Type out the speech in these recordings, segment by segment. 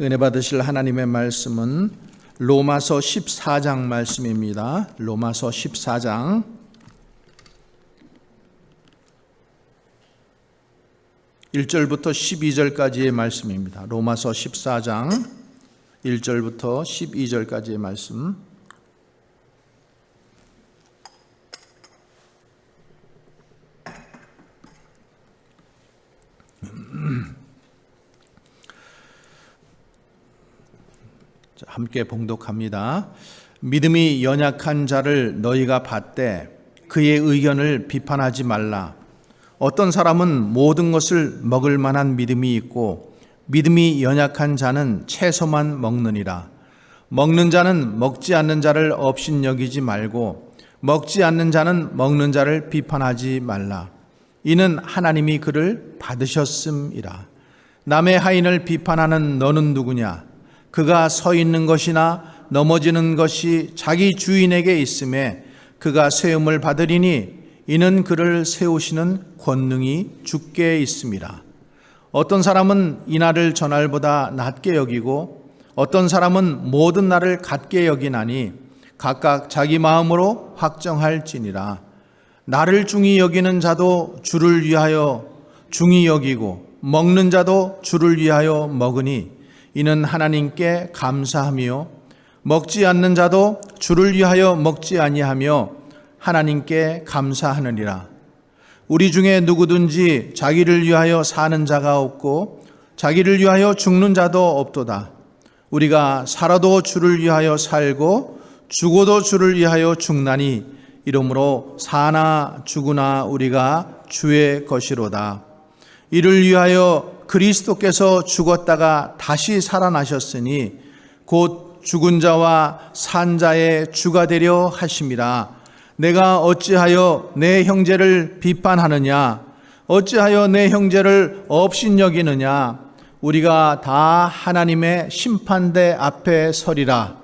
은혜 받으실 하나님의 말씀은 로마서 14장 말씀입니다. 로마서 14장 1절부터 12절까지의 말씀입니다. 로마서 14장 1절부터 12절까지의 말씀. 함께 봉독합니다. 믿음이 연약한 자를 너희가 받되 그의 의견을 비판하지 말라. 어떤 사람은 모든 것을 먹을 만한 믿음이 있고 믿음이 연약한 자는 채소만 먹느니라. 먹는 자는 먹지 않는 자를 업신여기지 말고 먹지 않는 자는 먹는 자를 비판하지 말라. 이는 하나님이 그를 받으셨음이라. 남의 하인을 비판하는 너는 누구냐? 그가 서 있는 것이나 넘어지는 것이 자기 주인에게 있음에 그가 세움을 받으리니 이는 그를 세우시는 권능이 주께 있음이라. 어떤 사람은 이날을 저날보다 낮게 여기고 어떤 사람은 모든 날을 같게 여기나니 각각 자기 마음으로 확정할지니라. 나를 중히 여기는 자도 주를 위하여 중히 여기고 먹는 자도 주를 위하여 먹으니 이는 하나님께 감사하며 먹지 않는 자도 주를 위하여 먹지 아니하며 하나님께 감사하느니라. 우리 중에 누구든지 자기를 위하여 사는 자가 없고 자기를 위하여 죽는 자도 없도다. 우리가 살아도 주를 위하여 살고 죽어도 주를 위하여 죽나니 이러므로 사나 죽으나 우리가 주의 것이로다. 이를 위하여 그리스도께서 죽었다가 다시 살아나셨으니 곧 죽은 자와 산 자의 주가 되려 하심이라. 내가 어찌하여 내 형제를 비판하느냐? 어찌하여 내 형제를 업신여기느냐? 우리가 다 하나님의 심판대 앞에 서리라.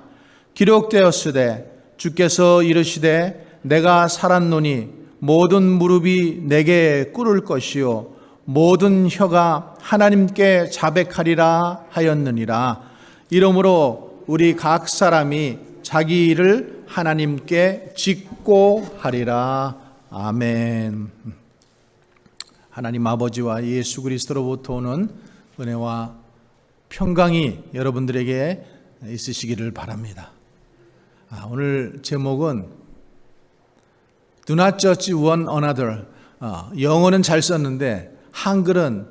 기록되었으되 주께서 이르시되 내가 살았노니 모든 무릎이 내게 꿇을 것이요 모든 혀가 하나님께 자백하리라 하였느니라. 이러므로 우리 각 사람이 자기 일을 하나님께 짓고 하리라. 아멘. 하나님 아버지와 예수 그리스도로부터 오는 은혜와 평강이 여러분들에게 있으시기를 바랍니다. 오늘 제목은 Do not judge one another. 영어는 잘 썼는데 한글은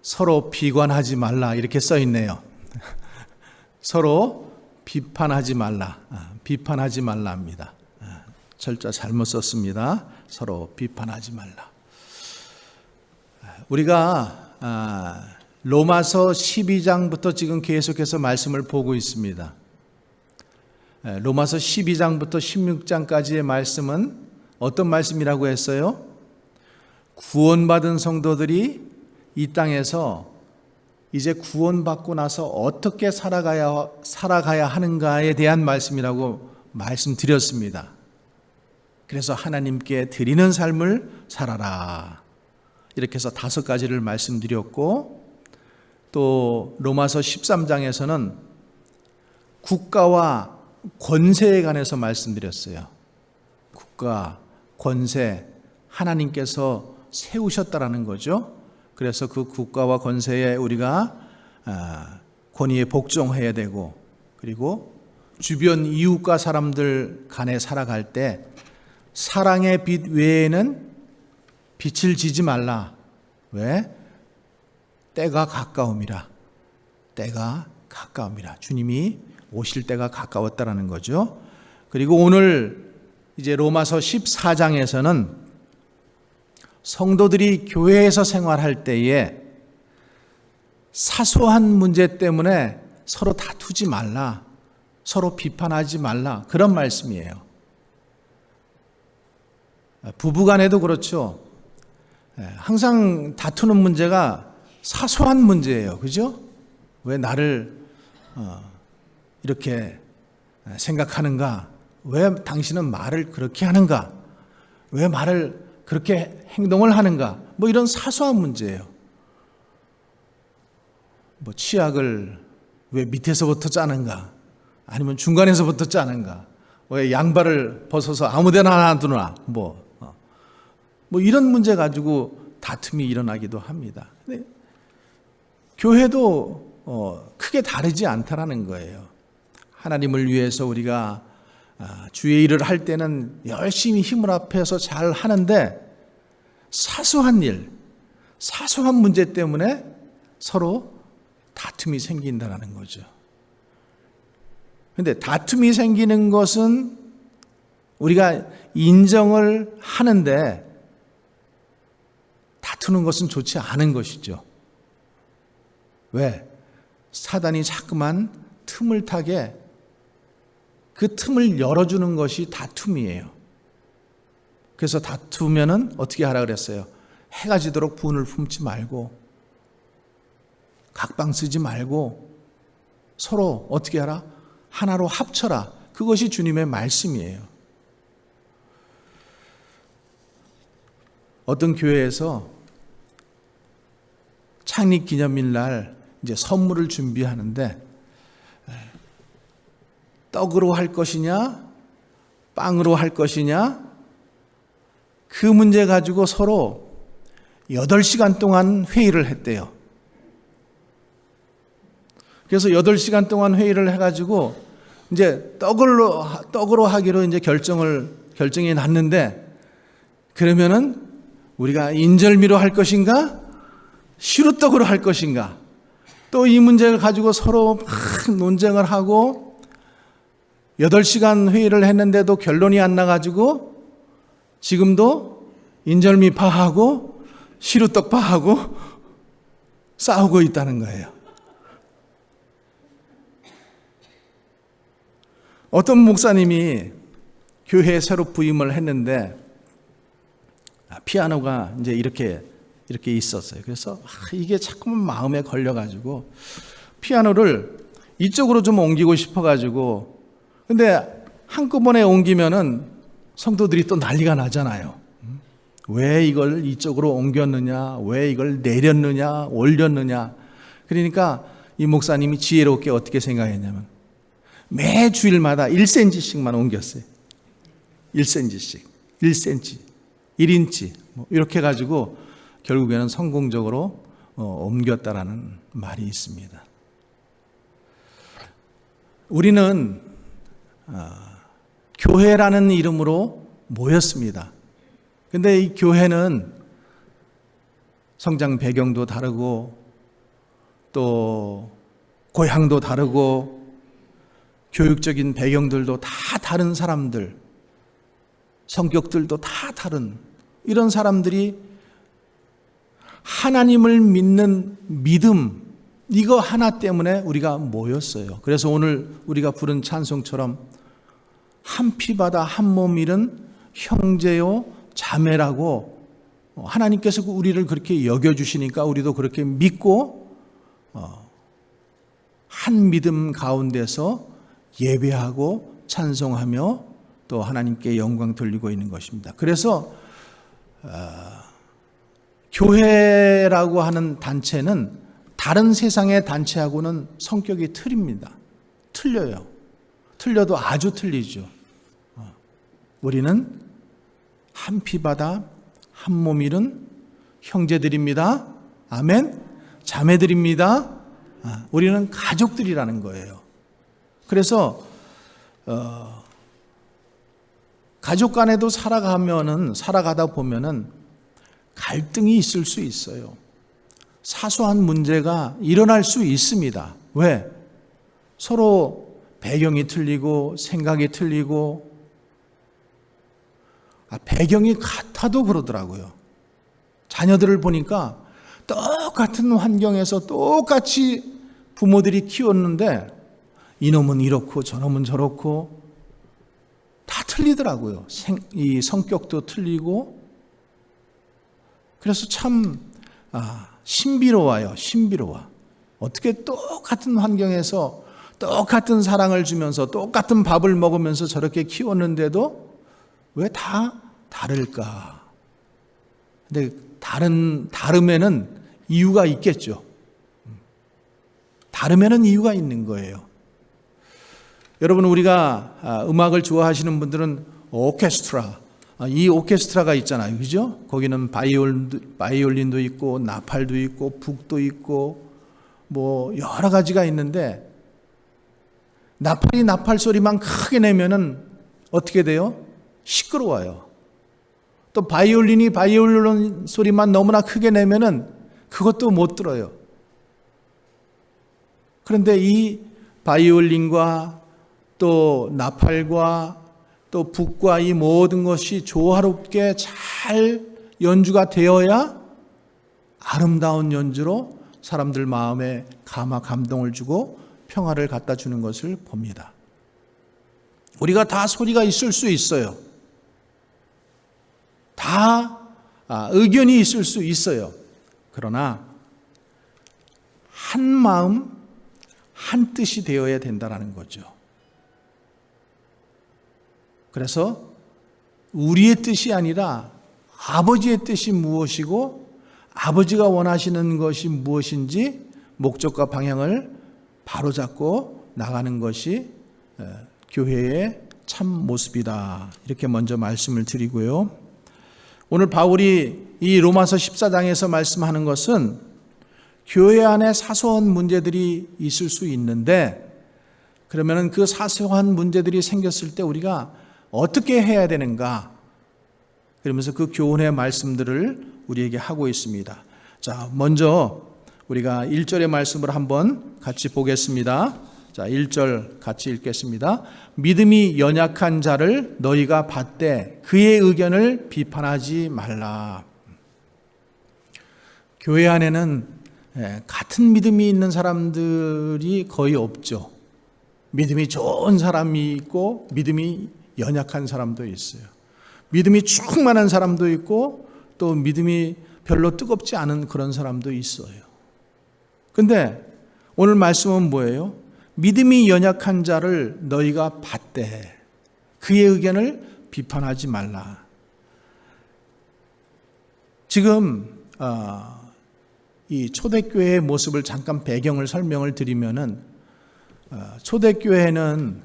서로 비관하지 말라 이렇게 써 있네요. 서로 비판하지 말라. 비판하지 말라입니다. 철자 잘못 썼습니다. 서로 비판하지 말라. 우리가 로마서 12장부터 지금 계속해서 말씀을 보고 있습니다. 로마서 12장부터 16장까지의 말씀은 어떤 말씀이라고 했어요? 구원받은 성도들이 이 땅에서 이제 구원받고 나서 어떻게 살아가야 하는가에 대한 말씀이라고 말씀드렸습니다. 그래서 하나님께 드리는 삶을 살아라. 이렇게 해서 5가지를 말씀드렸고 또 로마서 13장에서는 국가와 권세에 관해서 말씀드렸어요. 국가, 권세, 하나님께서 세우셨다라는 거죠. 그래서 그 국가와 권세에 우리가 권위에 복종해야 되고 그리고 주변 이웃과 사람들 간에 살아갈 때 사랑의 빛 외에는 빛을 지지 말라. 왜? 때가 가까움이라. 때가 가까움이라. 주님이 오실 때가 가까웠다라는 거죠. 그리고 오늘 이제 로마서 14장에서는 성도들이 교회에서 생활할 때에 사소한 문제 때문에 서로 다투지 말라. 서로 비판하지 말라. 그런 말씀이에요. 부부간에도 그렇죠. 항상 다투는 문제가 사소한 문제예요. 그죠? 왜 나를 이렇게 생각하는가? 왜 당신은 말을 그렇게 하는가? 왜 말을 그렇게 행동을 하는가? 이런 사소한 문제예요. 치약을 왜 밑에서부터 짜는가? 아니면 중간에서부터 짜는가? 왜 양발을 벗어서 아무데나 놔두나? 뭐 이런 문제 가지고 다툼이 일어나기도 합니다. 근데 교회도 크게 다르지 않다라는 거예요. 하나님을 위해서 우리가 주의 일을 할 때는 열심히 힘을 합해서 잘 하는데 사소한 일, 사소한 문제 때문에 서로 다툼이 생긴다는 거죠. 그런데 다툼이 생기는 것은 우리가 인정을 하는데 다투는 것은 좋지 않은 것이죠. 왜? 사단이 자꾸만 틈을 타게 그 틈을 열어주는 것이 다툼이에요. 그래서 다투면은 어떻게 하라 그랬어요? 해가 지도록 분을 품지 말고 각방 쓰지 말고 서로 어떻게 하라? 하나로 합쳐라. 그것이 주님의 말씀이에요. 어떤 교회에서 창립 기념일 날 이제 선물을 준비하는데 떡으로 할 것이냐, 빵으로 할 것이냐, 그 문제 가지고 서로 8시간 동안 회의를 했대요. 그래서 8시간 동안 회의를 해가지고 이제 떡으로 하기로 이제 결정이 났는데, 그러면은 우리가 인절미로 할 것인가, 시루떡으로 할 것인가, 또 이 문제를 가지고 서로 막 논쟁을 하고 8시간 회의를 했는데도 결론이 안 나가지고 지금도 인절미파하고 시루떡파하고 싸우고 있다는 거예요. 어떤 목사님이 교회에 새로 부임을 했는데 피아노가 이제 이렇게 있었어요. 그래서 이게 자꾸만 마음에 걸려가지고 피아노를 이쪽으로 좀 옮기고 싶어가지고, 근데 한꺼번에 옮기면은 성도들이 또 난리가 나잖아요. 왜 이걸 이쪽으로 옮겼느냐, 왜 이걸 내렸느냐, 올렸느냐. 그러니까 이 목사님이 지혜롭게 어떻게 생각했냐면 매 주일마다 1cm씩만 옮겼어요. 1cm씩, 1cm, 1인치 이렇게 해가지고 결국에는 성공적으로 옮겼다라는 말이 있습니다. 우리는 교회라는 이름으로 모였습니다. 근데 이 교회는 성장 배경도 다르고 또 고향도 다르고 교육적인 배경들도 다 다른 사람들, 성격들도 다 다른 이런 사람들이 하나님을 믿는 믿음, 이거 하나 때문에 우리가 모였어요. 그래서 오늘 우리가 부른 찬송처럼 한 피바다 한 몸 이룬 형제요 자매라고 하나님께서 우리를 그렇게 여겨주시니까 우리도 그렇게 믿고 한 믿음 가운데서 예배하고 찬송하며 또 하나님께 영광 돌리고 있는 것입니다. 그래서 교회라고 하는 단체는 다른 세상의 단체하고는 성격이 틀립니다. 틀려요. 틀려도 아주 틀리죠. 우리는 한 피바다 한 몸 이룬 형제들입니다. 아멘. 자매들입니다. 우리는 가족들이라는 거예요. 그래서 가족 간에도 살아가다 보면은 갈등이 있을 수 있어요. 사소한 문제가 일어날 수 있습니다. 왜? 서로 배경이 틀리고 생각이 틀리고 배경이 같아도 그러더라고요. 자녀들을 보니까 똑같은 환경에서 똑같이 부모들이 키웠는데 이놈은 이렇고 저놈은 저렇고 다 틀리더라고요. 이 성격도 틀리고. 그래서 참 신비로워요. 신비로워. 어떻게 똑같은 환경에서 똑같은 사랑을 주면서 똑같은 밥을 먹으면서 저렇게 키웠는데도 왜 다 다를까? 근데 다름에는 이유가 있겠죠. 다르면은 이유가 있는 거예요. 여러분, 우리가 음악을 좋아하시는 분들은 오케스트라, 이 오케스트라가 있잖아요. 그죠? 거기는 바이올린도 있고 나팔도 있고 북도 있고 뭐 여러 가지가 있는데, 나팔이 나팔 소리만 크게 내면은 어떻게 돼요? 시끄러워요. 또 바이올린이 바이올린 소리만 너무나 크게 내면은 그것도 못 들어요. 그런데 이 바이올린과 또 나팔과 또 북과 이 모든 것이 조화롭게 잘 연주가 되어야 아름다운 연주로 사람들 마음에 감동을 주고 평화를 갖다 주는 것을 봅니다. 우리가 다 소리가 있을 수 있어요. 다 의견이 있을 수 있어요. 그러나 한 마음 한 뜻이 되어야 된다는 거죠. 그래서 우리의 뜻이 아니라 아버지의 뜻이 무엇이고 아버지가 원하시는 것이 무엇인지 목적과 방향을 바로잡고 나가는 것이 교회의 참 모습이다. 이렇게 먼저 말씀을 드리고요. 오늘 바울이 이 로마서 14장에서 말씀하는 것은 교회 안에 사소한 문제들이 있을 수 있는데, 그러면 그 사소한 문제들이 생겼을 때 우리가 어떻게 해야 되는가, 그러면서 그 교훈의 말씀들을 우리에게 하고 있습니다. 자, 먼저 우리가 1절의 말씀을 한번 같이 보겠습니다. 자, 1절 같이 읽겠습니다. 믿음이 연약한 자를 너희가 받되 그의 의견을 비판하지 말라. 교회 안에는 같은 믿음이 있는 사람들이 거의 없죠. 믿음이 좋은 사람이 있고 믿음이 연약한 사람도 있어요. 믿음이 충만한 사람도 있고 또 믿음이 별로 뜨겁지 않은 그런 사람도 있어요. 근데 오늘 말씀은 뭐예요? 믿음이 연약한 자를 너희가 받되 그의 의견을 비판하지 말라. 지금 이 초대교회의 모습을 잠깐 배경을 설명을 드리면은, 초대교회는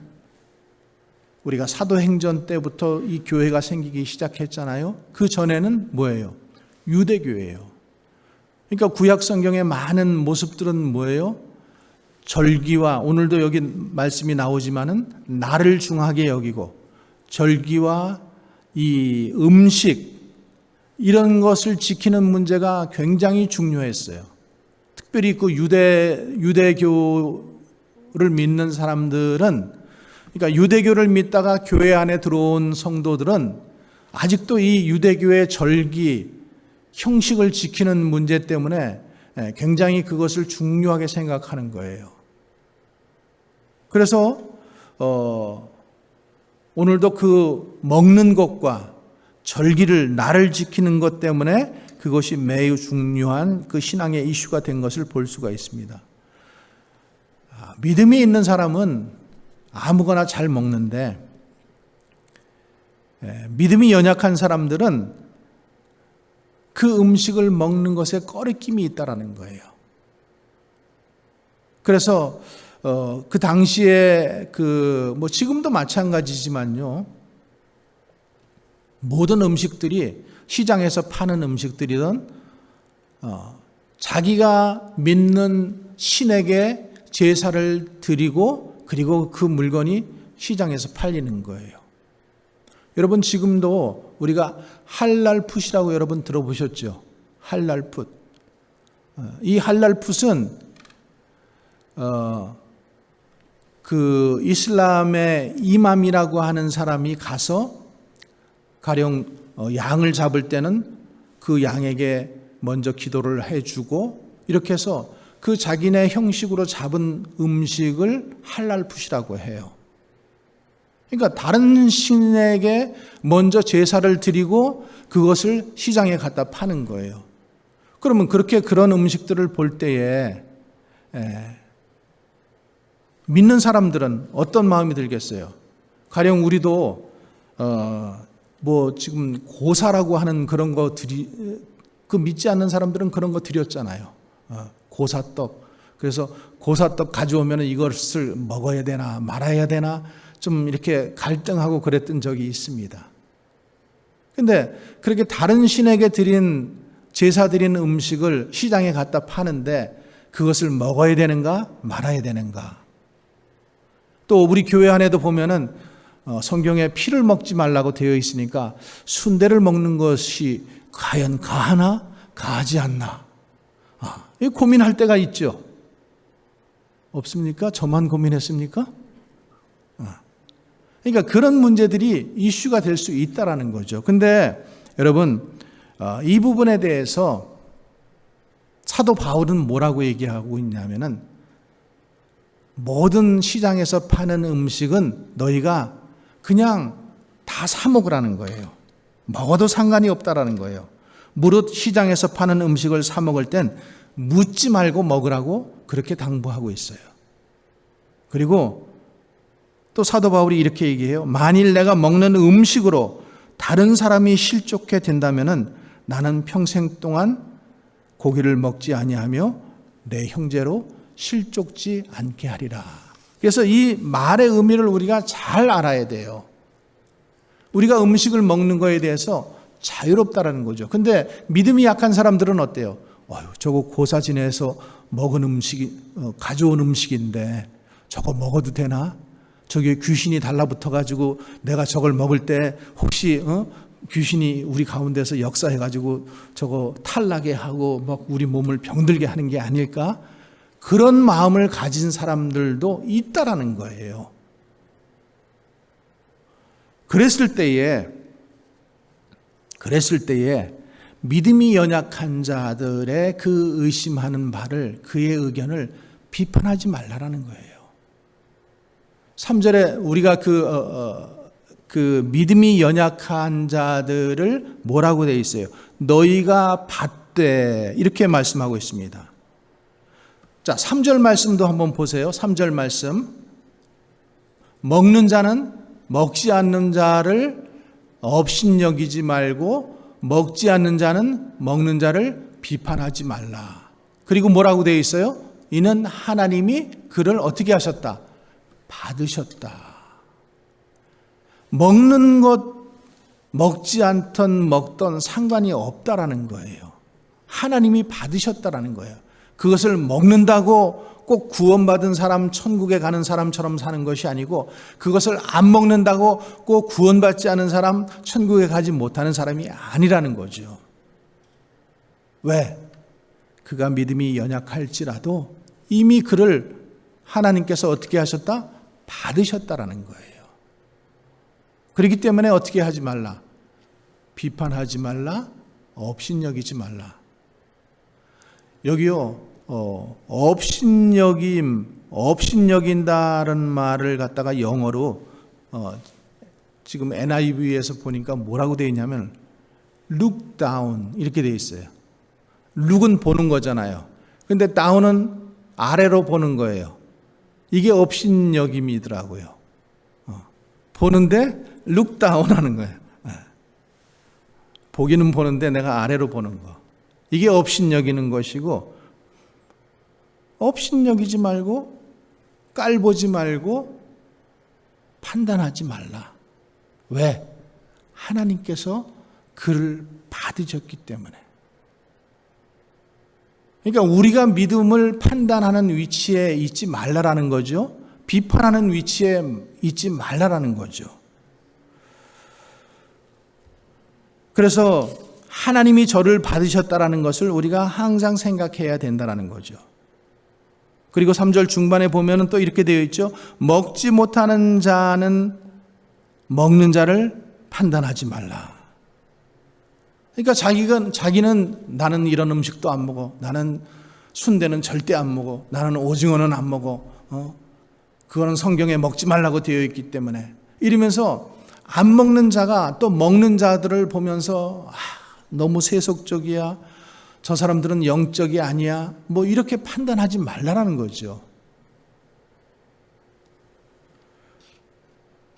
우리가 사도행전 때부터 이 교회가 생기기 시작했잖아요. 그 전에는 뭐예요? 유대교회예요. 그러니까 구약 성경의 많은 모습들은 뭐예요? 절기와, 오늘도 여기 말씀이 나오지만은 날을 중하게 여기고 절기와 이 음식, 이런 것을 지키는 문제가 굉장히 중요했어요. 특별히 그 유대교를 믿는 사람들은, 그러니까 유대교를 믿다가 교회 안에 들어온 성도들은 아직도 이 유대교의 절기, 형식을 지키는 문제 때문에 굉장히 그것을 중요하게 생각하는 거예요. 그래서 오늘도 그 먹는 것과 절기를, 날을 지키는 것 때문에 그것이 매우 중요한 그 신앙의 이슈가 된 것을 볼 수가 있습니다. 믿음이 있는 사람은 아무거나 잘 먹는데, 믿음이 연약한 사람들은 그 음식을 먹는 것에 꺼리낌이 있다라는 거예요. 그래서 그 당시에 뭐 지금도 마찬가지지만요, 모든 음식들이, 시장에서 파는 음식들이든 자기가 믿는 신에게 제사를 드리고 그리고 그 물건이 시장에서 팔리는 거예요. 여러분, 지금도 우리가 할랄풋이라고 여러분 들어보셨죠? 할랄풋. 이 할랄풋은 그 이슬람의 이맘이라고 하는 사람이 가서 가령 양을 잡을 때는 그 양에게 먼저 기도를 해주고, 이렇게 해서 그 자기네 형식으로 잡은 음식을 할랄풋이라고 해요. 그러니까 다른 신에게 먼저 제사를 드리고 그것을 시장에 갖다 파는 거예요. 그러면 그런 음식들을 볼 때에 믿는 사람들은 어떤 마음이 들겠어요? 가령 우리도 뭐 지금 고사라고 하는 그런 거 그 믿지 않는 사람들은 그런 거 드렸잖아요. 고사떡. 그래서 고사떡 가져오면 이것을 먹어야 되나 말아야 되나 좀 이렇게 갈등하고 그랬던 적이 있습니다. 근데 그렇게 다른 신에게 드린 제사 드린 음식을 시장에 갖다 파는데 그것을 먹어야 되는가 말아야 되는가. 또 우리 교회 안에도 보면은 성경에 피를 먹지 말라고 되어 있으니까 순대를 먹는 것이 과연 가하나 가하지 않나. 고민할 때가 있죠. 없습니까? 저만 고민했습니까? 그러니까 그런 문제들이 이슈가 될 수 있다라는 거죠. 근데 여러분 이 부분에 대해서 사도 바울은 뭐라고 얘기하고 있냐면은 모든 시장에서 파는 음식은 너희가 그냥 다 사 먹으라는 거예요. 먹어도 상관이 없다라는 거예요. 무릇 시장에서 파는 음식을 사 먹을 땐 묻지 말고 먹으라고 그렇게 당부하고 있어요. 그리고 또 사도 바울이 이렇게 얘기해요. 만일 내가 먹는 음식으로 다른 사람이 실족해 된다면은 나는 평생 동안 고기를 먹지 아니하며 내 형제로 실족지 않게 하리라. 그래서 이 말의 의미를 우리가 잘 알아야 돼요. 우리가 음식을 먹는 거에 대해서 자유롭다라는 거죠. 근데 믿음이 약한 사람들은 어때요? 저거 고사 지내서 먹은 가져온 음식인데 저거 먹어도 되나? 저기 귀신이 달라붙어 가지고 내가 저걸 먹을 때 혹시 귀신이 우리 가운데서 역사해 가지고 저거 탈나게 하고 막 우리 몸을 병들게 하는 게 아닐까? 그런 마음을 가진 사람들도 있다라는 거예요. 그랬을 때에 믿음이 연약한 자들의 그 의심하는 바를, 그의 의견을 비판하지 말라라는 거예요. 3절에 우리가 그 믿음이 연약한 자들을 뭐라고 되어 있어요? 너희가 받되, 이렇게 말씀하고 있습니다. 자, 3절 말씀도 한번 보세요. 3절 말씀. 먹는 자는 먹지 않는 자를 업신여기지 말고 먹지 않는 자는 먹는 자를 비판하지 말라. 그리고 뭐라고 되어 있어요? 이는 하나님이 그를 어떻게 하셨다? 받으셨다. 먹는 것, 먹지 않던 먹던 상관이 없다라는 거예요. 하나님이 받으셨다라는 거예요. 그것을 먹는다고 꼭 구원받은 사람, 천국에 가는 사람처럼 사는 것이 아니고, 그것을 안 먹는다고 꼭 구원받지 않은 사람, 천국에 가지 못하는 사람이 아니라는 거죠. 왜? 그가 믿음이 연약할지라도 이미 그를 하나님께서 어떻게 하셨다? 받으셨다라는 거예요. 그렇기 때문에 어떻게 하지 말라? 비판하지 말라, 업신여기지 말라. 여기요, 업신여긴다는 말을 갖다가 영어로 지금 NIV에서 보니까 뭐라고 되어 있냐면 look down 이렇게 되어 있어요. look은 보는 거잖아요. 근데 down은 아래로 보는 거예요. 이게 업신여김이더라고요. 보는데 look down 하는 거예요. 보기는 보는데 내가 아래로 보는 거. 이게 업신여기는 것이고, 업신여기지 말고 깔보지 말고 판단하지 말라. 왜? 하나님께서 그를 받으셨기 때문에. 그러니까 우리가 믿음을 판단하는 위치에 있지 말라라는 거죠. 비판하는 위치에 있지 말라라는 거죠. 그래서 하나님이 저를 받으셨다라는 것을 우리가 항상 생각해야 된다는 거죠. 그리고 3절 중반에 보면은 또 이렇게 되어 있죠. 먹지 못하는 자는 먹는 자를 판단하지 말라. 그러니까 자기는 나는 이런 음식도 안 먹어. 나는 순대는 절대 안 먹어. 나는 오징어는 안 먹어. 그거는 성경에 먹지 말라고 되어 있기 때문에. 이러면서 안 먹는 자가 또 먹는 자들을 보면서 너무 세속적이야. 저 사람들은 영적이 아니야. 뭐 이렇게 판단하지 말라라는 거죠.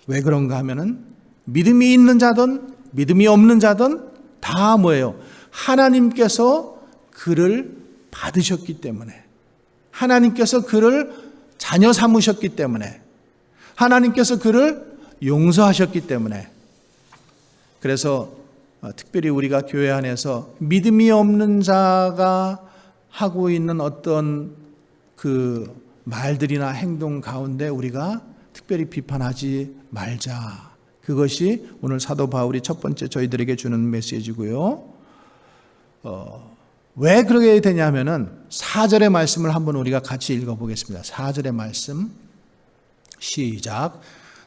왜 그런가 하면은 믿음이 있는 자든 믿음이 없는 자든 다 뭐예요? 하나님께서 그를 받으셨기 때문에, 하나님께서 그를 자녀 삼으셨기 때문에, 하나님께서 그를 용서하셨기 때문에. 그래서 특별히 우리가 교회 안에서 믿음이 없는 자가 하고 있는 어떤 그 말들이나 행동 가운데 우리가 특별히 비판하지 말자. 그것이 오늘 사도 바울이 첫 번째 저희들에게 주는 메시지고요. 왜 그러게 되냐면은 4절의 말씀을 한번 우리가 같이 읽어보겠습니다. 4절의 말씀 시작.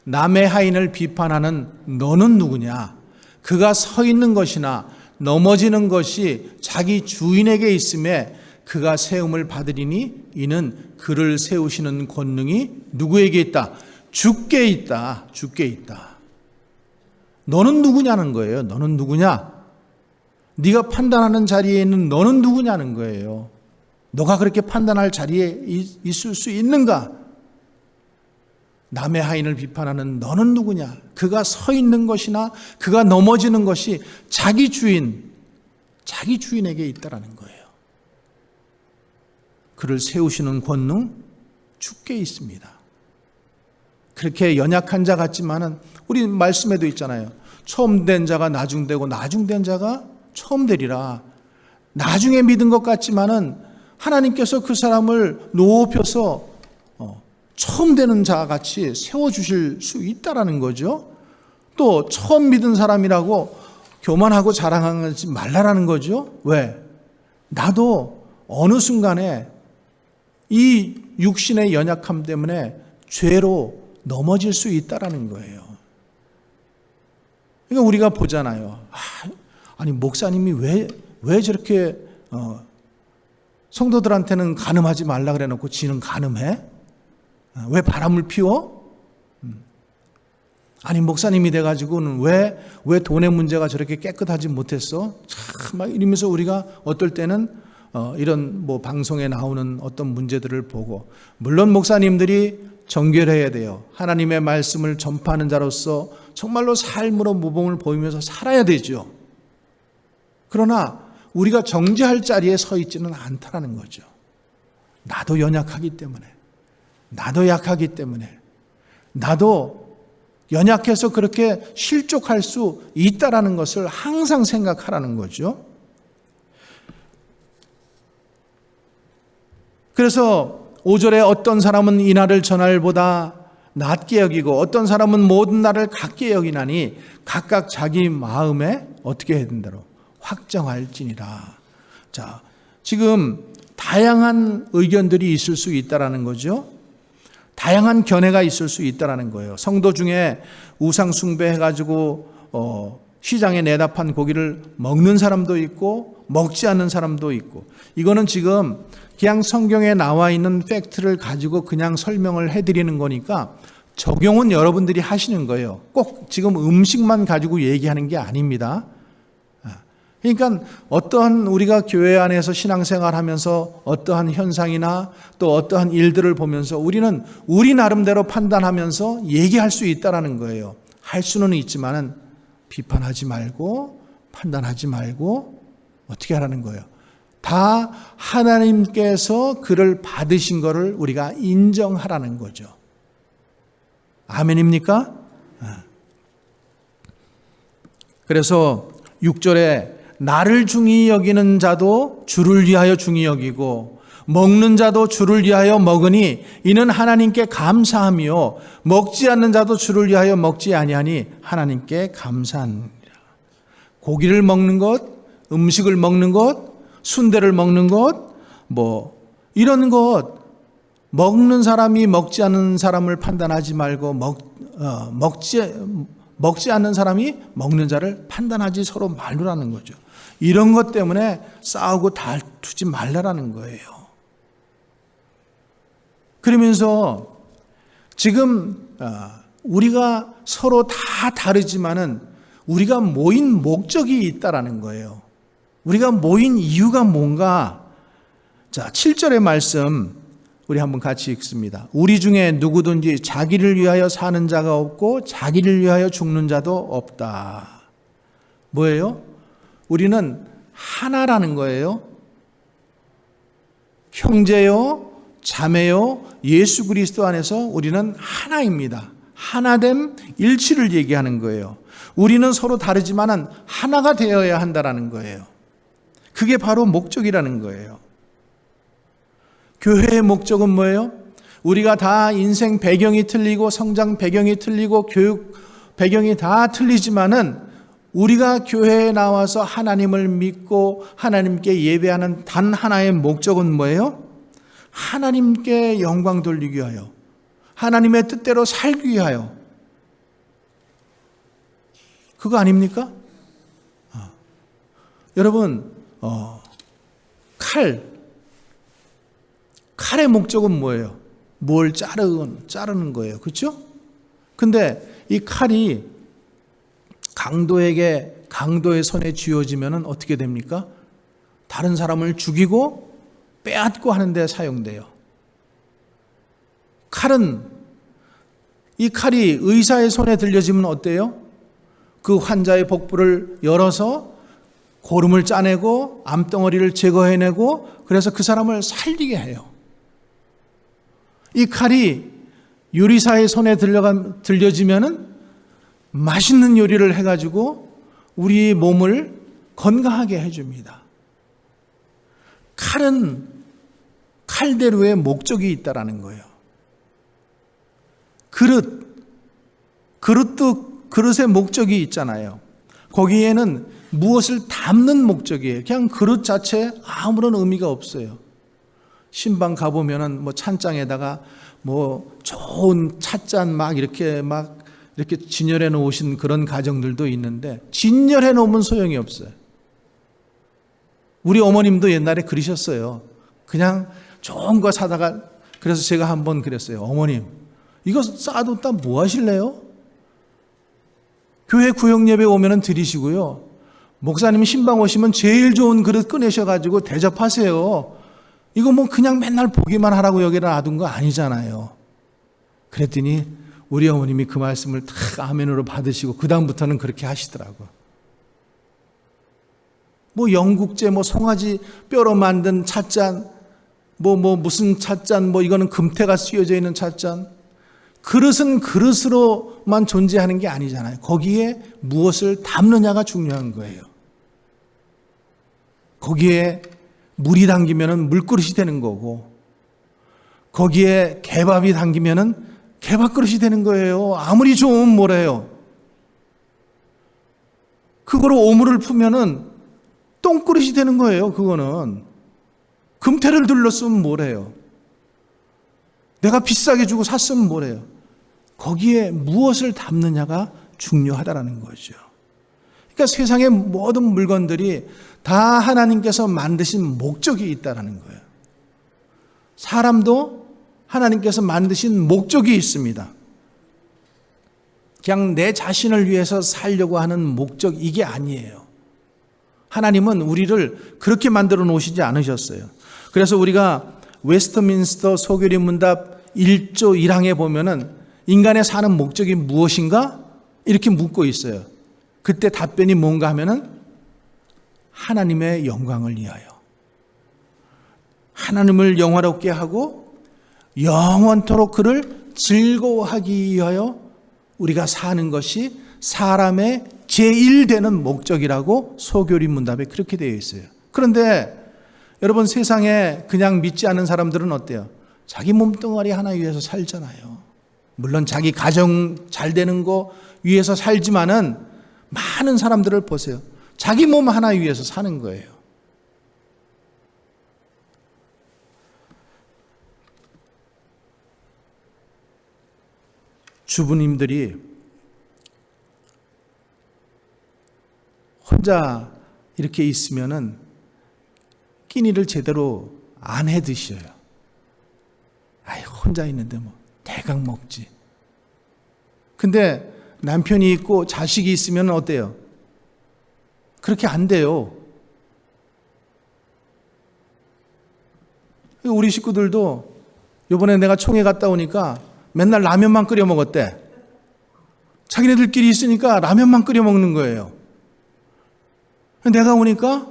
남의 하인을 비판하는 너는 누구냐? 그가 서 있는 것이나 넘어지는 것이 자기 주인에게 있음에 그가 세움을 받으리니 이는 그를 세우시는 권능이 누구에게 있다? 주께 있다. 주께 있다. 너는 누구냐는 거예요. 너는 누구냐? 네가 판단하는 자리에 있는 너는 누구냐는 거예요. 너가 그렇게 판단할 자리에 있을 수 있는가? 남의 하인을 비판하는 너는 누구냐? 그가 서 있는 것이나 그가 넘어지는 것이 자기 주인에게 있다라는 거예요. 그를 세우시는 권능 주께 있습니다. 그렇게 연약한 자 같지만은 우리 말씀에도 있잖아요. 처음 된 자가 나중되고 나중된 자가 처음 되리라. 나중에 믿은 것 같지만은 하나님께서 그 사람을 높여서 처음 되는 자 같이 세워주실 수 있다라는 거죠. 또 처음 믿은 사람이라고 교만하고 자랑하지 말라라는 거죠. 왜? 나도 어느 순간에 이 육신의 연약함 때문에 죄로 넘어질 수 있다라는 거예요. 그러니까 우리가 보잖아요. 아니 목사님이 왜 저렇게 성도들한테는 간음하지 말라 그래 놓고 지는 간음해? 왜 바람을 피워? 아니 목사님이 돼가지고는 왜 돈의 문제가 저렇게 깨끗하지 못했어? 참 막 이러면서 우리가 어떨 때는 이런 뭐 방송에 나오는 어떤 문제들을 보고, 물론 목사님들이 정결해야 돼요. 하나님의 말씀을 전파하는 자로서 정말로 삶으로 모범을 보이면서 살아야 되죠. 그러나 우리가 정죄할 자리에 서 있지는 않다라는 거죠. 나도 연약하기 때문에, 나도 약하기 때문에, 나도 연약해서 그렇게 실족할 수 있다라는 것을 항상 생각하라는 거죠. 그래서 5절에 어떤 사람은 이날을 전날보다 낮게 여기고 어떤 사람은 모든 날을 같게 여기나니 각각 자기 마음에 어떻게 해야 된다로 확정할지니라. 자, 지금 다양한 의견들이 있을 수 있다라는 거죠. 다양한 견해가 있을 수 있다라는 거예요. 성도 중에 우상 숭배해가지고 시장에 내다 판 고기를 먹는 사람도 있고 먹지 않는 사람도 있고, 이거는 지금 그냥 성경에 나와 있는 팩트를 가지고 그냥 설명을 해드리는 거니까 적용은 여러분들이 하시는 거예요. 꼭 지금 음식만 가지고 얘기하는 게 아닙니다. 그러니까 어떠한 우리가 교회 안에서 신앙생활하면서 어떠한 현상이나 또 어떠한 일들을 보면서 우리는 우리 나름대로 판단하면서 얘기할 수 있다라는 거예요. 할 수는 있지만은 비판하지 말고 판단하지 말고 어떻게 하라는 거예요? 다 하나님께서 그를 받으신 것을 우리가 인정하라는 거죠. 아멘입니까? 그래서 6절에 나를 중히 여기는 자도 주를 위하여 중히 여기고 먹는 자도 주를 위하여 먹으니 이는 하나님께 감사하며 먹지 않는 자도 주를 위하여 먹지 아니하니 하나님께 감사하니라. 고기를 먹는 것, 음식을 먹는 것, 순대를 먹는 것, 뭐 이런 것, 먹는 사람이 먹지 않는 사람을 판단하지 말고 먹지 않는 사람이 먹는 자를 판단하지 서로 말라는 거죠. 이런 것 때문에 싸우고 다투지 말라라는 거예요. 그러면서 지금 우리가 서로 다 다르지만은 우리가 모인 목적이 있다라는 거예요. 우리가 모인 이유가 뭔가? 자, 7절의 말씀 우리 한번 같이 읽습니다. 우리 중에 누구든지 자기를 위하여 사는 자가 없고 자기를 위하여 죽는 자도 없다. 뭐예요? 우리는 하나라는 거예요. 형제요, 자매요 예수 그리스도 안에서 우리는 하나입니다. 하나됨 일치를 얘기하는 거예요. 우리는 서로 다르지만은 하나가 되어야 한다라는 거예요. 그게 바로 목적이라는 거예요. 교회의 목적은 뭐예요? 우리가 다 인생 배경이 틀리고 성장 배경이 틀리고 교육 배경이 다 틀리지만은 우리가 교회에 나와서 하나님을 믿고 하나님께 예배하는 단 하나의 목적은 뭐예요? 하나님께 영광 돌리기 위하여, 하나님의 뜻대로 살기 위하여. 그거 아닙니까? 여러분, 칼의 목적은 뭐예요? 뭘 자르는 거예요. 그렇죠? 근데 이 칼이 강도의 손에 쥐어지면 어떻게 됩니까? 다른 사람을 죽이고 빼앗고 하는 데 사용돼요. 이 칼이 의사의 손에 들려지면 어때요? 그 환자의 복부를 열어서 고름을 짜내고 암덩어리를 제거해내고 그래서 그 사람을 살리게 해요. 이 칼이 요리사의 손에 들려지면은 맛있는 요리를 해가지고 우리 몸을 건강하게 해줍니다. 칼은 칼대로의 목적이 있다라는 거예요. 그릇도 그릇의 목적이 있잖아요. 거기에는 무엇을 담는 목적이에요. 그냥 그릇 자체에 아무런 의미가 없어요. 신방 가보면은 찬장에다가 좋은 찻잔 이렇게 진열해 놓으신 그런 가정들도 있는데 진열해 놓으면 소용이 없어요. 우리 어머님도 옛날에 그러셨어요. 그냥 좋은 거 사다가 그래서 제가 한번 그랬어요. 어머님, 이거 쌓아뒀다 뭐 하실래요? 교회 구역예배 오면은 드리시고요. 목사님 신방 오시면 제일 좋은 그릇 꺼내셔가지고 대접하세요. 이거 그냥 맨날 보기만 하라고 여기다 놔둔 거 아니잖아요. 그랬더니 우리 어머님이 그 말씀을 탁 아멘으로 받으시고 그 다음부터는 그렇게 하시더라고요. 영국제 송아지 뼈로 만든 찻잔, 무슨 찻잔, 이거는 금태가 씌워져 있는 찻잔. 그릇은 그릇으로만 존재하는 게 아니잖아요. 거기에 무엇을 담느냐가 중요한 거예요. 거기에 물이 담기면은 물그릇이 되는 거고, 거기에 개밥이 담기면은 개밥그릇이 되는 거예요. 아무리 좋은 모래요. 그거로 오물을 푸면은 똥그릇이 되는 거예요. 그거는 금태를 둘러쓰면 뭐래요? 내가 비싸게 주고 샀으면 뭐래요? 거기에 무엇을 담느냐가 중요하다라는 거죠. 그러니까 세상의 모든 물건들이 다 하나님께서 만드신 목적이 있다라는 거예요. 사람도 하나님께서 만드신 목적이 있습니다. 그냥 내 자신을 위해서 살려고 하는 목적, 이게 아니에요. 하나님은 우리를 그렇게 만들어 놓으시지 않으셨어요. 그래서 우리가 웨스트민스터 소교리 문답 1조 1항에 보면은 인간의 사는 목적이 무엇인가? 이렇게 묻고 있어요. 그때 답변이 뭔가 하면은 하나님의 영광을 위하여, 하나님을 영화롭게 하고 영원토록 그를 즐거워하기 위하여 우리가 사는 것이 사람의 제1되는 목적이라고 소교리 문답에 그렇게 되어 있어요. 그런데 여러분, 세상에 그냥 믿지 않는 사람들은 어때요? 자기 몸뚱아리 하나 위해서 살잖아요. 물론 자기 가정 잘 되는 거 위해서 살지만은 많은 사람들을 보세요. 자기 몸 하나 위해서 사는 거예요. 주부님들이 혼자 이렇게 있으면은 끼니를 제대로 안 해 드셔요. 혼자 있는데 대강 먹지. 근데 남편이 있고 자식이 있으면 어때요? 그렇게 안 돼요. 우리 식구들도 이번에 내가 총회 갔다 오니까 맨날 라면만 끓여 먹었대. 자기네들끼리 있으니까 라면만 끓여 먹는 거예요. 내가 오니까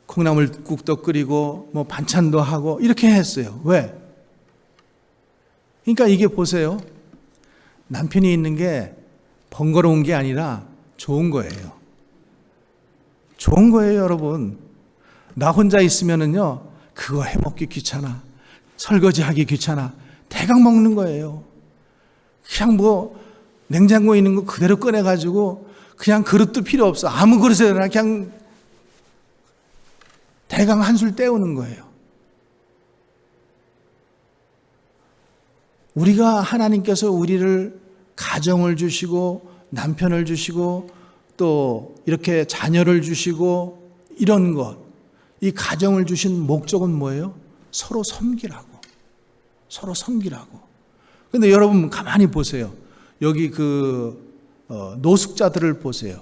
콩나물국도 끓이고 반찬도 하고 이렇게 했어요. 왜? 그러니까 이게 보세요. 남편이 있는 게 번거로운 게 아니라 좋은 거예요. 좋은 거예요, 여러분. 나 혼자 있으면은요, 그거 해먹기 귀찮아. 설거지하기 귀찮아. 대강 먹는 거예요. 그냥 뭐 냉장고에 있는 거 그대로 꺼내가지고 그냥 그릇도 필요 없어. 아무 그릇에나 그냥 대강 한술 때우는 거예요. 우리가 하나님께서 우리를 가정을 주시고 남편을 주시고 또 이렇게 자녀를 주시고 이런 것, 이 가정을 주신 목적은 뭐예요? 서로 섬기라고. 서로 섬기라고. 근데 여러분 가만히 보세요. 여기 노숙자들을 보세요.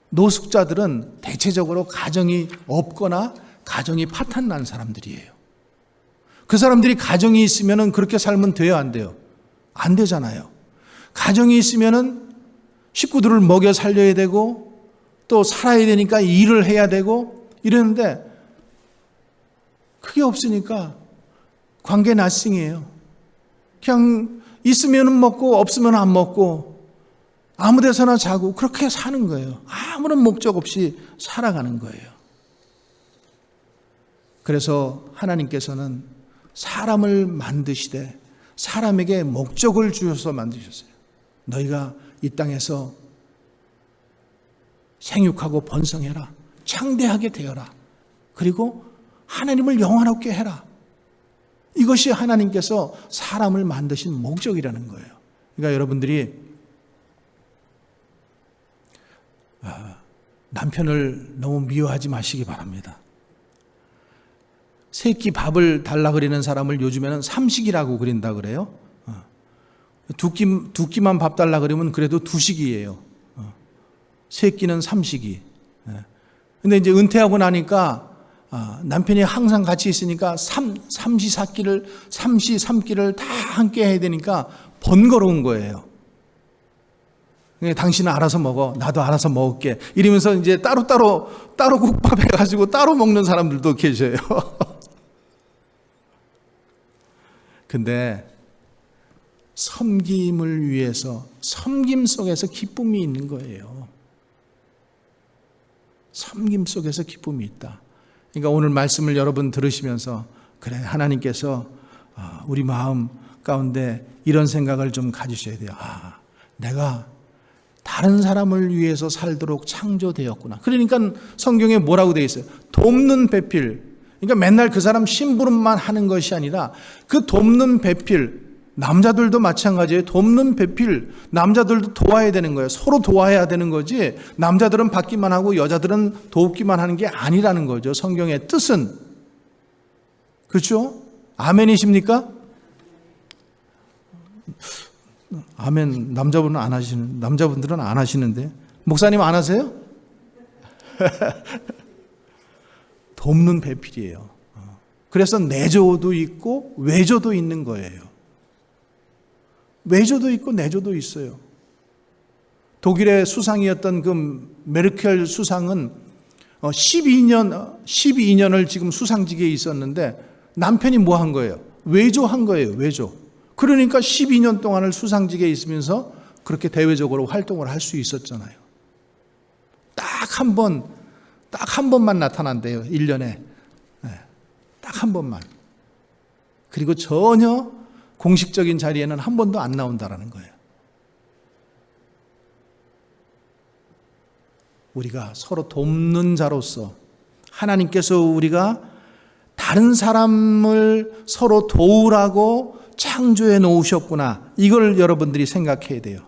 노숙자들은 대체적으로 가정이 없거나 가정이 파탄난 사람들이에요. 그 사람들이 가정이 있으면은 그렇게 살면 돼요, 안 돼요? 안 되잖아요. 가정이 있으면은 식구들을 먹여 살려야 되고 또 살아야 되니까 일을 해야 되고 이러는데 그게 없으니까 관계 나싱이에요. 그냥 있으면 먹고 없으면 안 먹고 아무 데서나 자고 그렇게 사는 거예요. 아무런 목적 없이 살아가는 거예요. 그래서 하나님께서는 사람을 만드시되 사람에게 목적을 주셔서 만드셨어요. 너희가 이 땅에서 생육하고 번성해라. 창대하게 되어라. 그리고 하나님을 영원하게 해라. 이것이 하나님께서 사람을 만드신 목적이라는 거예요. 그러니까 여러분들이 남편을 너무 미워하지 마시기 바랍니다. 세끼 밥을 달라 그리는 사람을 요즘에는 삼식이라고 그린다 그래요. 두 끼만 밥 달라 그러면 그래도 두식이에요. 세 끼는 삼식이. 근데 이제 은퇴하고 나니까 남편이 항상 같이 있으니까 삼끼를 다 함께 해야 되니까 번거로운 거예요. 당신은 알아서 먹어. 나도 알아서 먹을게. 이러면서 이제 따로 국밥 해가지고 따로 먹는 사람들도 계셔요. 근데 섬김을 위해서 섬김 속에서 기쁨이 있는 거예요. 섬김 속에서 기쁨이 있다. 그러니까 오늘 말씀을 여러분 들으시면서 그래 하나님께서 우리 마음 가운데 이런 생각을 좀 가지셔야 돼요. 내가 다른 사람을 위해서 살도록 창조되었구나. 그러니까 성경에 뭐라고 되어 있어요? 돕는 배필. 그러니까 맨날 그 사람 심부름만 하는 것이 아니라 그 돕는 배필, 남자들도 마찬가지예요. 돕는 배필, 남자들도 도와야 되는 거예요. 서로 도와야 되는 거지 남자들은 받기만 하고 여자들은 돕기만 하는 게 아니라는 거죠. 성경의 뜻은. 그렇죠? 아멘이십니까? 아멘. 남자분들은 안 하시는데 목사님 안 하세요? 돕는 배필이에요. 그래서 내조도 있고 외조도 있는 거예요. 외조도 있고 내조도 있어요. 독일의 수상이었던 그 메르켈 수상은 12년을 지금 수상직에 있었는데 남편이 뭐 한 거예요? 외조한 거예요. 외조. 그러니까 12년 동안을 수상직에 있으면서 그렇게 대외적으로 활동을 할 수 있었잖아요. 딱 한 번만 나타난대요. 1년에. 딱 한 번만. 그리고 전혀 공식적인 자리에는 한 번도 안 나온다라는 거예요. 우리가 서로 돕는 자로서 하나님께서 우리가 다른 사람을 서로 도우라고 창조해 놓으셨구나. 이걸 여러분들이 생각해야 돼요.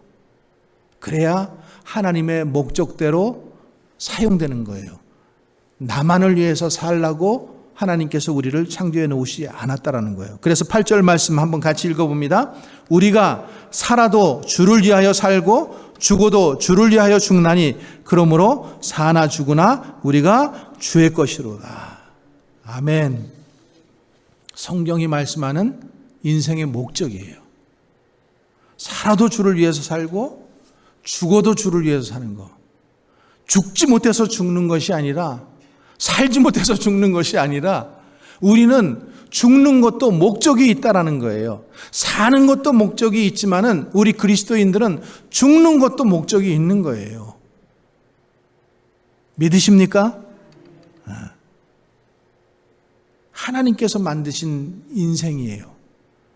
그래야 하나님의 목적대로 사용되는 거예요. 나만을 위해서 살라고 하나님께서 우리를 창조해 놓으시지 않았다라는 거예요. 그래서 8절 말씀 한번 같이 읽어봅니다. 우리가 살아도 주를 위하여 살고 죽어도 주를 위하여 죽나니 그러므로 사나 죽으나 우리가 주의 것이로다. 아멘. 성경이 말씀하는 인생의 목적이에요. 살아도 주를 위해서 살고 죽어도 주를 위해서 사는 거. 죽지 못해서 죽는 것이 아니라 살지 못해서 죽는 것이 아니라 우리는 죽는 것도 목적이 있다라는 거예요. 사는 것도 목적이 있지만은 우리 그리스도인들은 죽는 것도 목적이 있는 거예요. 믿으십니까? 하나님께서 만드신 인생이에요.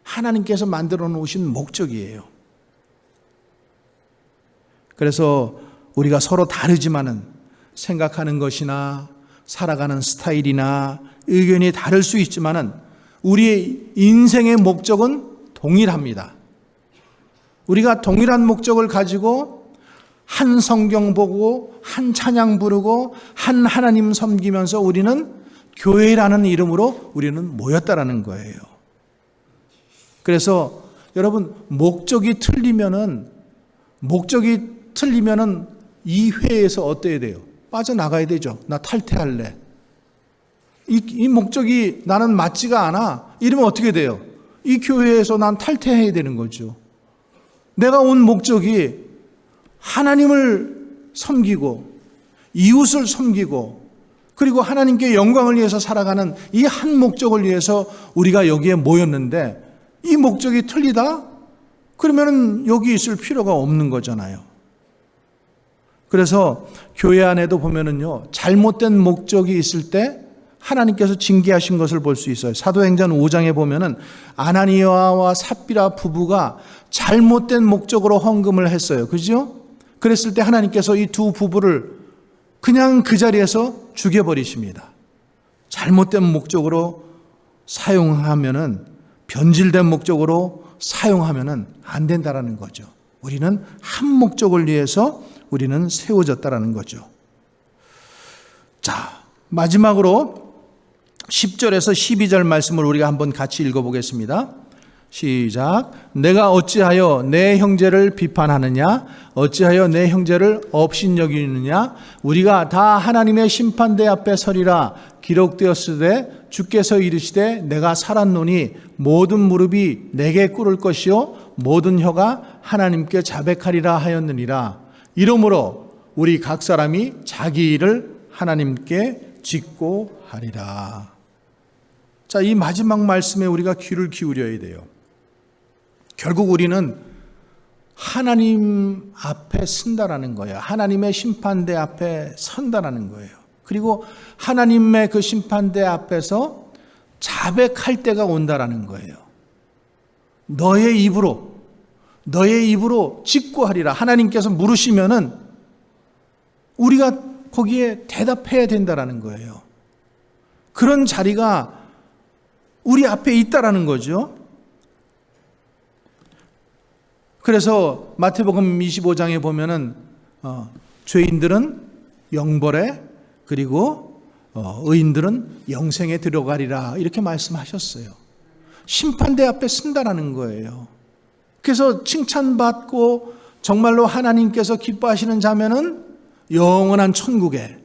하나님께서 만들어 놓으신 목적이에요. 그래서 우리가 서로 다르지만은 생각하는 것이나 살아가는 스타일이나 의견이 다를 수 있지만은 우리의 인생의 목적은 동일합니다. 우리가 동일한 목적을 가지고 한 성경 보고 한 찬양 부르고 한 하나님 섬기면서 우리는 교회라는 이름으로 우리는 모였다라는 거예요. 그래서 여러분 목적이 틀리면은 이 회에서 어때야 돼요? 빠져나가야 되죠. 나 탈퇴할래. 이 목적이 나는 맞지가 않아. 이러면 어떻게 돼요? 이 교회에서 난 탈퇴해야 되는 거죠. 내가 온 목적이 하나님을 섬기고 이웃을 섬기고 그리고 하나님께 영광을 위해서 살아가는 이 한 목적을 위해서 우리가 여기에 모였는데 이 목적이 틀리다? 그러면 여기 있을 필요가 없는 거잖아요. 그래서 교회 안에도 보면은요, 잘못된 목적이 있을 때 하나님께서 징계하신 것을 볼 수 있어요. 사도행전 5장에 보면은 아나니아와 삽비라 부부가 잘못된 목적으로 헌금을 했어요. 그죠? 그랬을 때 하나님께서 이 두 부부를 그냥 그 자리에서 죽여버리십니다. 잘못된 목적으로 사용하면은, 변질된 목적으로 사용하면은 안 된다라는 거죠. 우리는 한 목적을 위해서 우리는 세워졌다라는 거죠. 자, 마지막으로 10절에서 12절 말씀을 우리가 한번 같이 읽어보겠습니다. 시작. 내가 어찌하여 내 형제를 비판하느냐? 어찌하여 내 형제를 업신여기느냐? 우리가 다 하나님의 심판대 앞에 서리라. 기록되었으되 주께서 이르시되 내가 살았노니 모든 무릎이 내게 꿇을 것이요 모든 혀가 하나님께 자백하리라 하였느니라. 이러므로 우리 각 사람이 자기 일을 하나님께 짓고 하리라. 자, 이 마지막 말씀에 우리가 귀를 기울여야 돼요. 결국 우리는 하나님 앞에 선다라는 거예요. 하나님의 심판대 앞에 선다라는 거예요. 그리고 하나님의 그 심판대 앞에서 자백할 때가 온다라는 거예요. 너의 입으로 직구하리라. 하나님께서 물으시면은 우리가 거기에 대답해야 된다라는 거예요. 그런 자리가 우리 앞에 있다라는 거죠. 그래서 마태복음 25장에 보면은 죄인들은 영벌에 그리고 의인들은 영생에 들어가리라 이렇게 말씀하셨어요. 심판대 앞에 쓴다라는 거예요. 그래서 칭찬받고 정말로 하나님께서 기뻐하시는 자면은 영원한 천국에,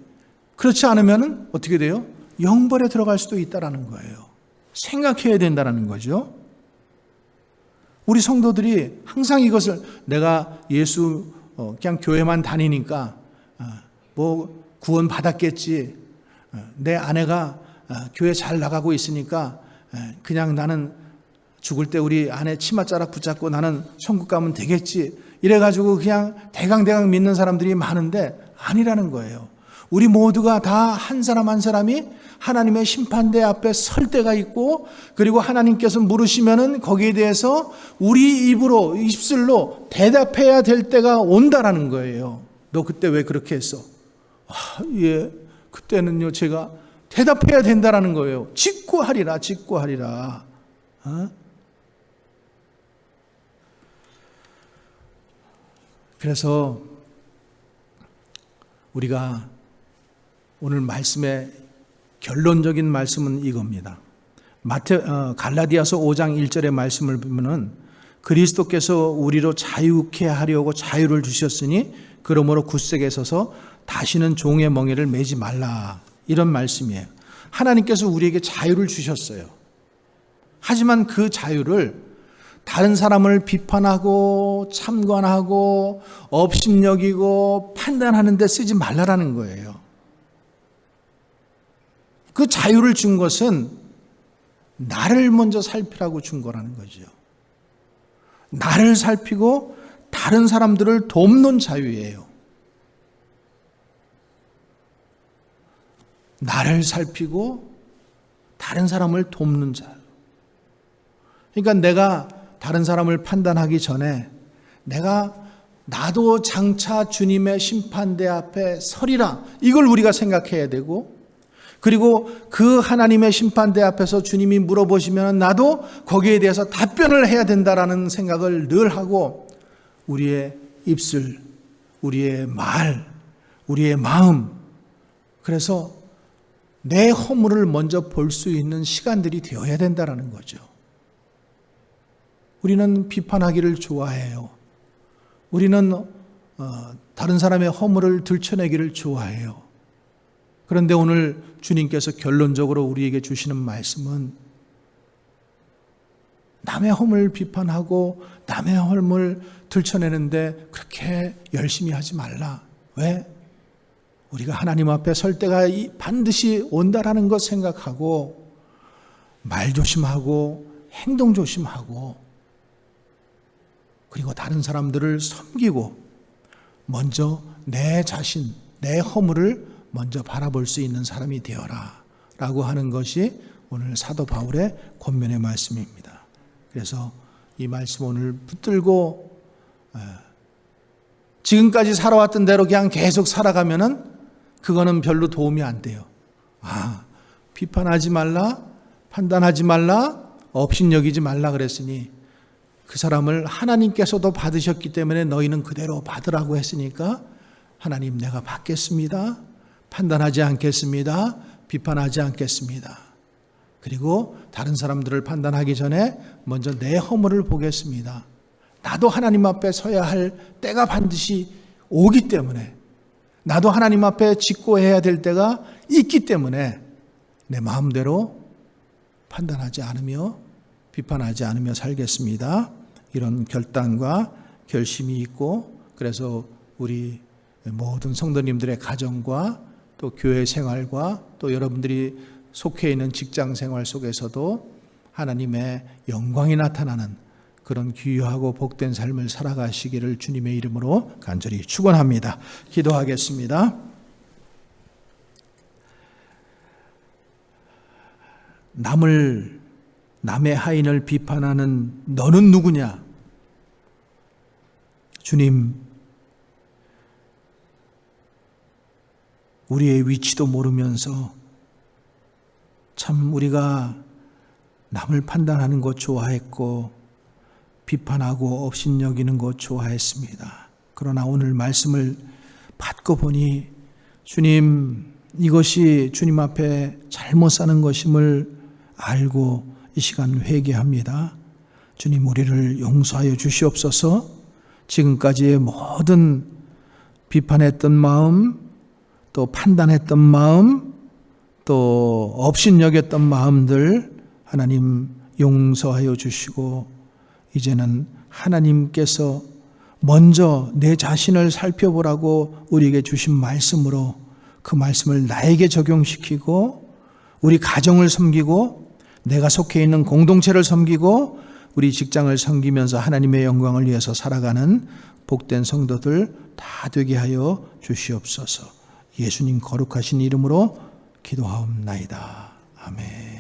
그렇지 않으면은 어떻게 돼요? 영벌에 들어갈 수도 있다라는 거예요. 생각해야 된다는 거죠. 우리 성도들이 항상 이것을 내가 예수 그냥 교회만 다니니까 뭐 구원 받았겠지, 내 아내가 교회 잘 나가고 있으니까 그냥 나는 죽을 때 우리 아내 치맛자락 붙잡고 나는 천국 가면 되겠지, 이래가지고 그냥 대강대강 믿는 사람들이 많은데 아니라는 거예요. 우리 모두가 다 한 사람 한 사람이 하나님의 심판대 앞에 설 때가 있고, 그리고 하나님께서 물으시면은 거기에 대해서 우리 입술로 대답해야 될 때가 온다라는 거예요. 너 그때 왜 그렇게 했어? 예, 그때는요 제가 대답해야 된다라는 거예요. 직구하리라. 그래서 우리가 오늘 말씀의 결론적인 말씀은 이겁니다. 갈라디아서 5장 1절의 말씀을 보면은 그리스도께서 우리로 자유케 하려고 자유를 주셨으니 그러므로 굳세게 서서 다시는 종의 멍에를 매지 말라, 이런 말씀이에요. 하나님께서 우리에게 자유를 주셨어요. 하지만 그 자유를 다른 사람을 비판하고 참관하고 업신여기고 판단하는 데 쓰지 말라라는 거예요. 그 자유를 준 것은 나를 먼저 살피라고 준 거라는 거죠. 나를 살피고 다른 사람들을 돕는 자유예요. 나를 살피고 다른 사람을 돕는 자유. 그러니까 내가 다른 사람을 판단하기 전에 나도 장차 주님의 심판대 앞에 서리라. 이걸 우리가 생각해야 되고, 그리고 그 하나님의 심판대 앞에서 주님이 물어보시면 나도 거기에 대해서 답변을 해야 된다라는 생각을 늘 하고, 우리의 입술, 우리의 말, 우리의 마음, 그래서 내 허물을 먼저 볼 수 있는 시간들이 되어야 된다라는 거죠. 우리는 비판하기를 좋아해요. 우리는 다른 사람의 허물을 들춰내기를 좋아해요. 그런데 오늘 주님께서 결론적으로 우리에게 주시는 말씀은 남의 허물을 비판하고 남의 허물을 들춰내는데 그렇게 열심히 하지 말라. 왜? 우리가 하나님 앞에 설 때가 반드시 온다라는 것 생각하고 말 조심하고 행동 조심하고, 그리고 다른 사람들을 섬기고 먼저 내 자신, 내 허물을 먼저 바라볼 수 있는 사람이 되어라 라고 하는 것이 오늘 사도 바울의 권면의 말씀입니다. 그래서 이 말씀 오늘 붙들고 지금까지 살아왔던 대로 그냥 계속 살아가면은 그거는 별로 도움이 안 돼요. 비판하지 말라, 판단하지 말라, 업신여기지 말라 그랬으니 그 사람을 하나님께서도 받으셨기 때문에 너희는 그대로 받으라고 했으니까 하나님 내가 받겠습니다. 판단하지 않겠습니다. 비판하지 않겠습니다. 그리고 다른 사람들을 판단하기 전에 먼저 내 허물을 보겠습니다. 나도 하나님 앞에 서야 할 때가 반드시 오기 때문에, 나도 하나님 앞에 직고해야 될 때가 있기 때문에 내 마음대로 판단하지 않으며 비판하지 않으며 살겠습니다. 이런 결단과 결심이 있고, 그래서 우리 모든 성도님들의 가정과 또 교회 생활과 또 여러분들이 속해 있는 직장 생활 속에서도 하나님의 영광이 나타나는 그런 귀하고 복된 삶을 살아가시기를 주님의 이름으로 간절히 축원합니다. 기도하겠습니다. 남의 하인을 비판하는 너는 누구냐? 주님, 우리의 위치도 모르면서 참 우리가 남을 판단하는 것 좋아했고 비판하고 업신여기는 것 좋아했습니다. 그러나 오늘 말씀을 받고 보니 주님, 이것이 주님 앞에 잘못 사는 것임을 알고 이 시간 회개합니다. 주님, 우리를 용서하여 주시옵소서. 지금까지의 모든 비판했던 마음, 또 판단했던 마음, 또 업신여겼던 마음들 하나님 용서하여 주시고, 이제는 하나님께서 먼저 내 자신을 살펴보라고 우리에게 주신 말씀으로 그 말씀을 나에게 적용시키고 우리 가정을 섬기고 내가 속해 있는 공동체를 섬기고 우리 직장을 섬기면서 하나님의 영광을 위해서 살아가는 복된 성도들 다 되게 하여 주시옵소서. 예수님 거룩하신 이름으로 기도하옵나이다. 아멘.